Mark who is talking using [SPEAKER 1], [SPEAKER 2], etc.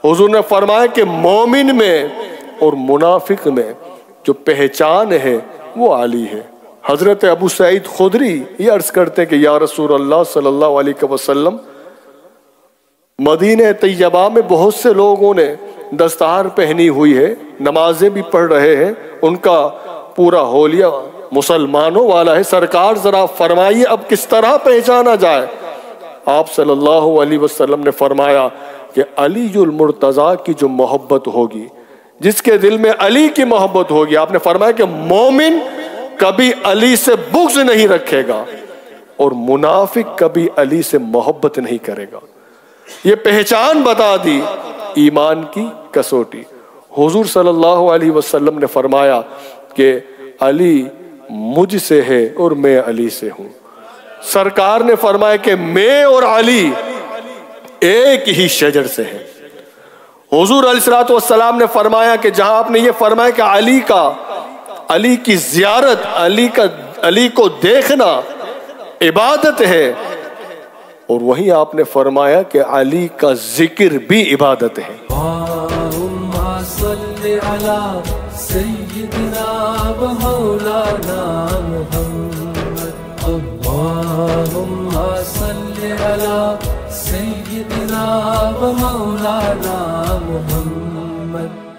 [SPEAKER 1] حضور نے فرمایا کہ مومن میں اور منافق میں جو پہچان ہے وہ علی ہے۔ حضرت ابو سعید خدری یہ عرض کرتے ہیں کہ یا رسول اللہ صلی اللہ علیہ وسلم، مدینہ طیبہ میں بہت سے لوگوں نے دستار پہنی ہوئی ہے، نمازیں بھی پڑھ رہے ہیں، ان کا پورا حولیہ مسلمانوں والا ہے، سرکار ذرا فرمائیے اب کس طرح پہچانا جائے؟ آپ صلی اللہ علیہ وسلم نے فرمایا کہ علی المرتضیٰ کی جو محبت ہوگی، جس کے دل میں علی کی محبت ہوگی، آپ نے فرمایا کہ مومن کبھی علی سے بغض نہیں رکھے گا اور منافق کبھی علی سے محبت نہیں کرے گا۔ یہ پہچان بتا دی ایمان کی کسوٹی۔ حضور صلی اللہ علیہ وسلم نے فرمایا کہ علی مجھ سے ہے اور میں علی سے ہوں۔ سرکار نے فرمایا کہ میں اور علی ایک ہی شجر سے ہیں۔ حضور علیہ السلام نے فرمایا کہ جہاں آپ نے یہ فرمایا کہ علی کی زیارت، علی کو دیکھنا عبادت ہے، اور وہیں آپ نے فرمایا کہ علی کا ذکر بھی عبادت ہے۔
[SPEAKER 2] اللہم صلی علی سیدنا و مولانا محمد، اللہم صلی علی سیدنا و مولانا محمد۔